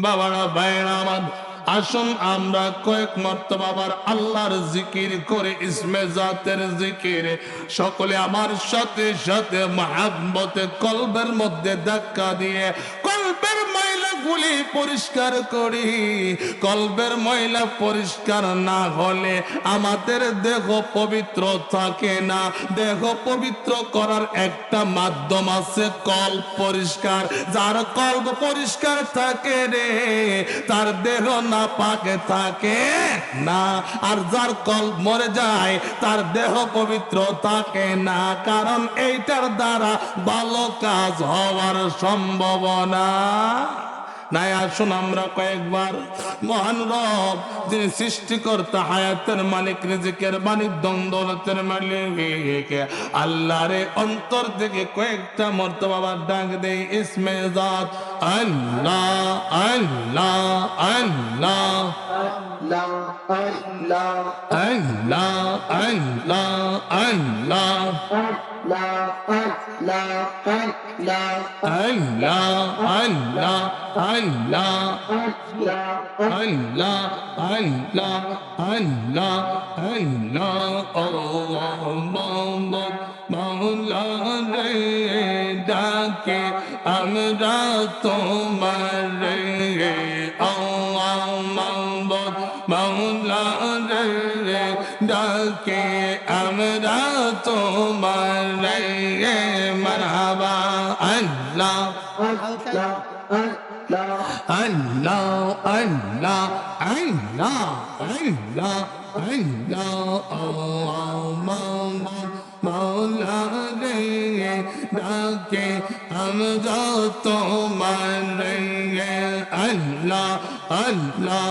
বাবারা ভাইরা আমার, আসুন আমরা কয়েক মর্তবা আবার আল্লাহর জিকির করে, ইসমে জাতের জিকির সকলে আমার সাথে সাথে মহাব্বতে কলবের মধ্যে ধাক্কা দিয়ে কলবের ময়লাগুলি পরিষ্কার করি। কলবের ময়লা পরিষ্কার না হলে আমাদের দেহ পবিত্র থাকে না। দেহ পবিত্র করার একটা মাধ্যম আছে, কল্ব পরিষ্কার। যার কল্ব পরিষ্কার থাকে রে, তার দেহ না পাকে থাকে না। আর যার কল্ব মরে যায় তার দেহ পবিত্র থাকে না, কারণ এইটার দ্বারা ভালো কাজ হওয়ার সম্ভাবনা নাই। আসুন আমরা কয়েকবার মহান রব, যিনি সৃষ্টিকর্তা, হায়াতের মালিক, রিজিকের মালিক, দৌলতের মালিক, আল্লাহরে অন্তর থেকে কয়েকটা মর্তবা ডাক দেই ইসমে জাত আল্লাহ আল্লাহ আল্লাহ আল্লাহ আল্লাহ আল্লাহ আল্লাহ আল্লাহ ডাকে আমরা তোমার মৌলা রে, ডাকে আমরা তোমার মারহাবা আল্লাহ আল্লাহ আল্লাহ আল্লাহ আল্লাহ আল্লাহ মৌলা রে, ডাকে আমরা তোমার আল্লাহ আল্লাহ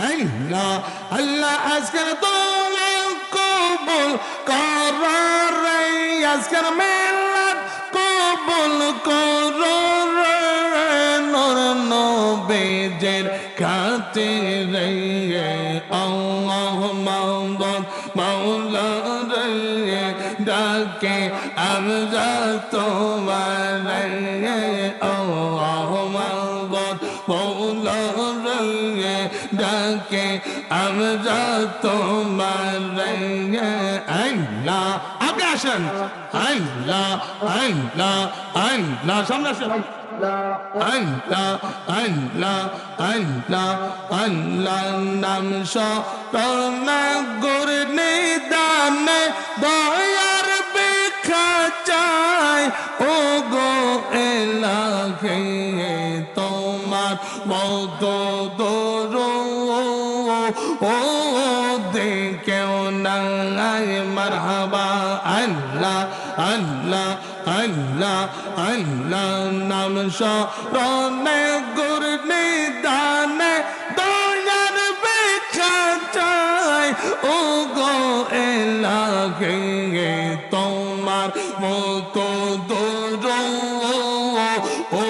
আল্লাহ আল্লাহ। আজকের তোমার কবুল করার রে, আজকের মিলাদ কবুল করো রে, নূর নবীর খাতিরে আল্লাহ মাওলা রে, ডাকে আমরা তোমার আল্লাহ মাওলা রে, ডাকে আমরা তোমার আল্লাহ। আপনি আসেন আল্লাহ আল্লাহ আল্লাহ, সামনে আসেন আল্লাহ আল্লাহ আল্লাহ আল্লাহ। নাম শরণে গুর নিদানে দয়ার ভিক্ষা চাই, ও গো এলাহি তোমার মত ও দেখেও নাই মারহাবা আল্লাহ আল্লাহ আল্লাহ আল্লাহ। নাম শরণে গুর নিদানে দয়ার ভিক্ষা চাই, ও গো এলাহি তোমার মত ও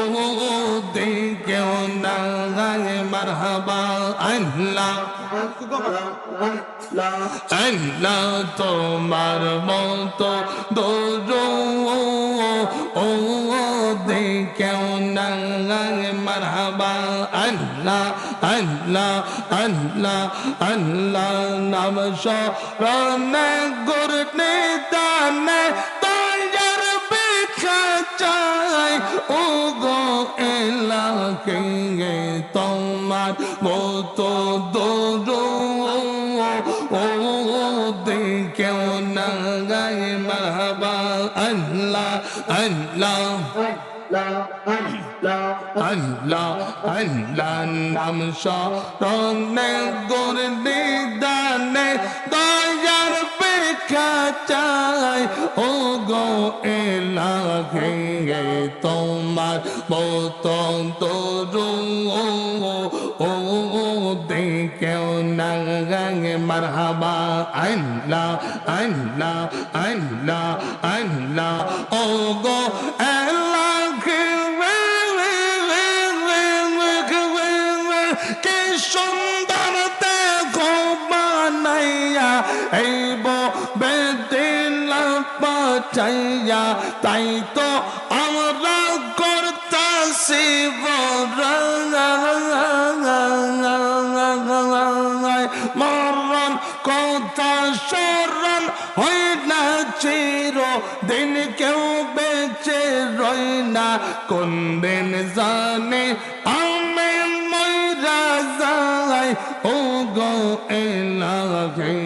দেখেও নাই মারহাবা আল্লাহ আল্লাহ। তোমার মতো ও দেখেও নাই মারহাবা আল্লাহ আল্লাহ আল্লাহ আল্লাহ। নাম শরণে গুর নিদানে দয়ার ভিক্ষা চাই, ও গো এলাহি তোমার মতো ও দেখেও নাই মারহাবা আল্লাহ আল্লাহ আল্লাহ আল্লাহ। নাম শরণে গুর নিদানে দয়ার ভিক্ষা চাই, ও গো এলাহি তোমার মতো ও দেখেও নাই মারহাবা আল্লাহ আল্লাহ আল্লাহ আল্লাহ। ও গো এলাহি কে সুন্দর দেখো বানাইয়া, এই বেদিল পাঠাইয়া, তাই তো আমরা করতাছি বরং কোন দিন জানে আমি মইরা যাই ও গো এলাহি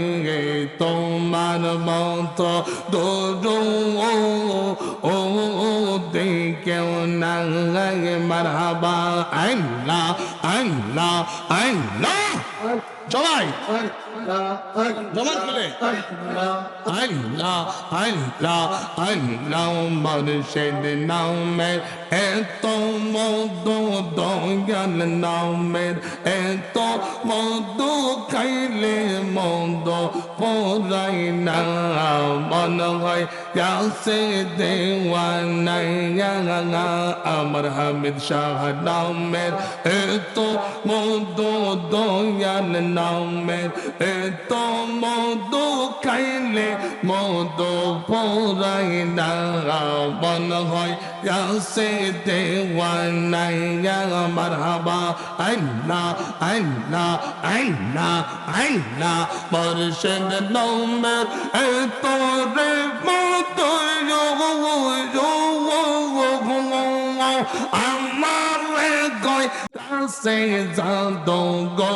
তোমার মত দোদো ও কেউ না মারহাবা আল্লাহ আল্লাহ আল্লাহ সবাই জমান খুলে আল্লাহ আল্লাহ আল্লাহ মুর্শিদ নামের এত মধু দয়াল নামের এত মধু খাইলে মধু পড়াই না মন হয় কাছে দেওয়ানা আমার হামিদ শাহ নামের এত মধু দয়াল নামের এত মধু খাইলে মধু পড়াই না মন হয় কাছে দেওয়ানা মারহাবা আল্লাহ আল্লাহ আল্লাহ আল্লাহ মুর্শিদ নামের এত রে মধু আমার গয় কাছে জাদো গো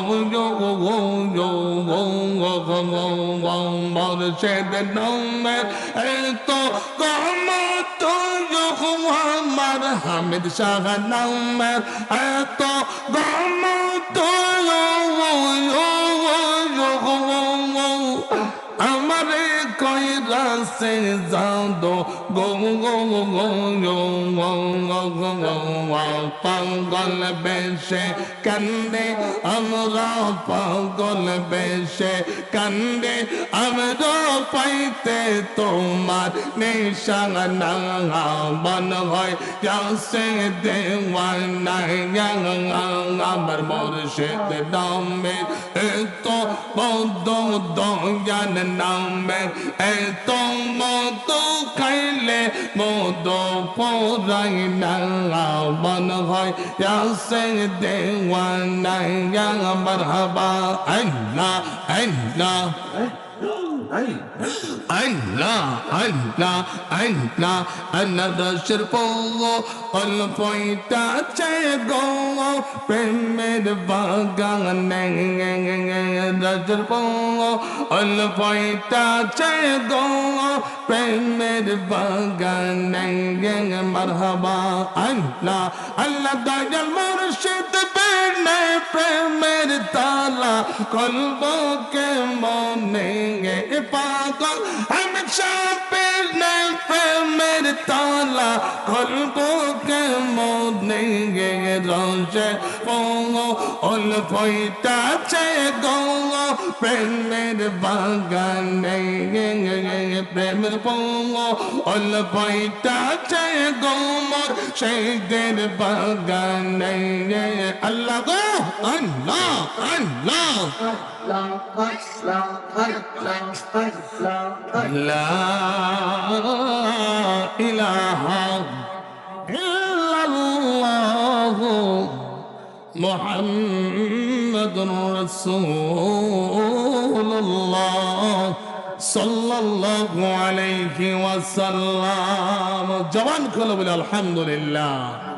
মুর্শিদ নামের এত গমত আমার হামিদ শাহ নামের এত গমত আমার কইরাছে জাদো গো পাগল বেশে কান্দে আমরা পাগল বেশে কান্দে আমরা পাইতে তোমার নিশানা মন হয় কাছে দেওয়ানা আমার মুর্শিদ নামের এত বদ্ধ দয়াল নামের এত মধু খাইলে মধু পড়াই না মন হয় কাছে দেওয়ানা মারহাবা আল্লাহ আল্লাহ আল্লাহ আল্লাহ আল্লাহ আনারসের পো অল্পইটা চাই গো প্রেমের বাগানে রসের পো অল্পইটা চাই গো প্রেমের বাগানে মারহাবা আল্লাহ আল্লাহ দয়াল মুর্শিদ বিনে প্রেমের তালা কলবকে মনে পাগল আমি সাপের নাই প্রেমের তালা কলবকে মনে রসে পঙ্গো অল্পইটা চাই গো প্রেমের বাগানে প্রেমের পঙ্গো অল্পইটা চাই গো মোর সেইদের বাগানে আল্লাহ গো আল্লাহ আল্লাহ لا إله إلا الله محمد رسول الله صلى الله عليه وسلم جوان كله الحمد لله